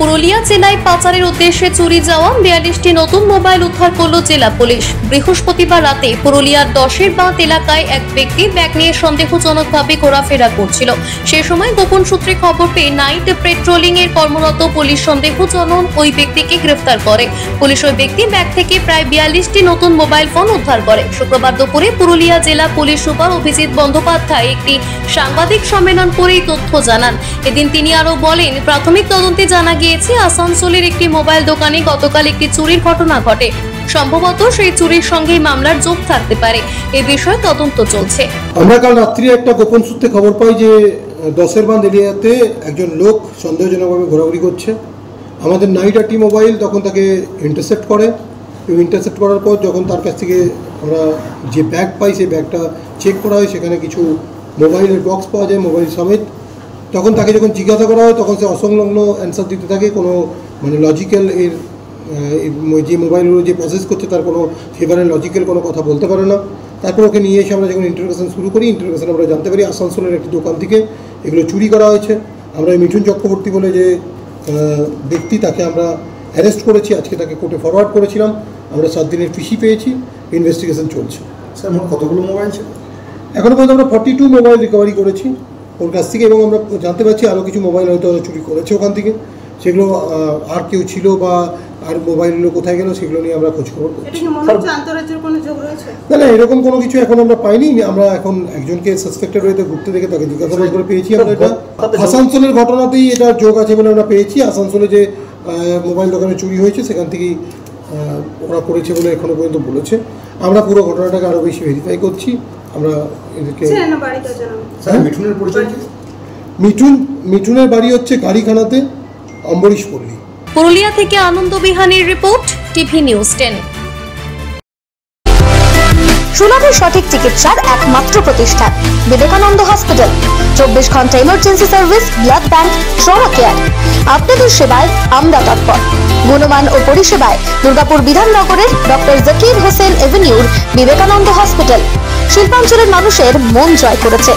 পুরুলিয়া জেলায় পাচারের উদ্দেশ্যে চুরি যাওয়া 42টি নতুন মোবাইল উদ্ধার করল জেলা পুলিশ। বৃহস্পতিবার রাতে পুরুলিয়ার 10-এর বাঁধ এলাকায় এক ব্যক্তি ব্যাগ নিয়ে সন্দেহজনকভাবে ঘোরাফেরা করছিল। সে সময় গোপন সূত্রে খবর পেয়ে নাইট পেট্রোলিং এর কর্মরত পুলিশ সন্দেহজনক ওই ব্যক্তিকে গ্রেফতার করে। পুলিশ ওই ব্যক্তি ব্যাগ থেকে প্রায় 42টি নতুন মোবাইল ফোন উদ্ধার করে। শুক্রবার দুপুরে পুরুলিয়া জেলা পুলিশ সুপার অভিজিৎ বন্দ্যোপাধ্যায় একটি সাংবাদিক সম্মেলন করে এই তথ্য জানান। এদিন তিনি আরো বলেন, প্রাথমিক তদন্তে জানা গিয়েছে আসানসোলের একটি মোবাইল দোকানে গতকাল একটি চুরির ঘটনা ঘটে। সম্ভবত সেই চুরির সঙ্গে মামলার যোগ থাকতে পারে। এই বিষয়ে তদন্ত চলছে। আমরা কাল রাত্রি একটা গোপন সূত্রে খবর পাই যে 10-এর বাঁধ এরিয়াতে একজন লোক সন্দেহজনকভাবে ঘোরাঘুরি করছে। আমাদের নাইট আরটি মোবাইল তখন তাকে ইন্টারসেপ্ট করে এবং ইন্টারসেপ্ট করার পর যখন তার কাছ থেকে আমরা যে ব্যাগ পাই সেই ব্যাগটা চেক করা হয়, সেখানে কিছু মোবাইলের বক্স পাওয়া যায় মোবাইল সমেত। তখন তাকে যখন জিজ্ঞাসা করা হয় তখন সে অসংলগ্ন অ্যান্সার দিতে থাকে। কোনো লজিক্যাল যে মোবাইলগুলো যে প্রসেস করছে তার কোনো ফেভারের লজিক্যাল কোনো কথা বলতে পারে না। তারপর ওকে নিয়ে এসে আমরা যখন ইন্টারোগেশন শুরু করি, ইন্টারোগেশন আমরা জানতে পারি আসানসোলের একটি দোকান থেকে এগুলো চুরি করা হয়েছে। আমরা মিঠুন চক্রবর্তী বলে যে ব্যক্তি, তাকে আমরা অ্যারেস্ট করেছি। আজকে তাকে কোর্টে ফরওয়ার্ড করেছিলাম। আমরা 7 দিনের পিসি পেয়েছি। ইনভেস্টিগেশন চলছে। স্যার মোট কতগুলো মোবাইল ছিল? এখনও পর্যন্ত আমরা 42 মোবাইল রিকভারি করেছি ওর কাছ থেকে, এবং আমরা জানতে পারছি আরও কিছু মোবাইল হয়তো চুরি করেছে ওখান থেকে। সেগুলো আর কেউ ছিল বা আর মোবাইলগুলো কোথায় গেল সেগুলো নিয়ে আমরা খোঁজখবর করছি। না, এরকম কোনো কিছু এখন আমরা পাইনি। আমরা এখন একজনকে সাসপেক্টেড হয়ে ঘুরতে দেখে তাকে জিজ্ঞাসাবাদ করে পেয়েছি। আমরা এটা আসানসোলের ঘটনাতেই এটা যোগ আছে বলে আমরা পেয়েছি। আসানসোলে যে মোবাইল দোকানে চুরি হয়েছে সেখান থেকেই ওরা করেছে বলে এখনো পর্যন্ত বলেছে। আমরা পুরো ঘটনাটাকে আরও বেশি ভেরিফাই করছি। আমরা এদেরকে মিঠুনের পরিচয় কি? মিঠুনের বাড়ি হচ্ছে গাড়িখানাতে, অম্বরীশ পল্লী। পুরুলিয়া থেকে আনন্দ বিহানির রিপোর্ট, টিভি নিউজ 10। সুলভ সঠিক চিকিৎসার একমাত্র প্রতিষ্ঠান বিবেকানন্দ হসপিটাল। 24 ঘন্টা emergency service, blood bank, trauma care. আপনাদের সেবায় আমরা তৎপর। গুণমান ও পরিষেবায় দুর্গাপুর বিধাননগরের ডক্টর জাকির হোসেন এভিনিউর বিবেকানন্দ হসপিটাল শিল্পাঞ্চলের মানুষের মন জয় করেছে।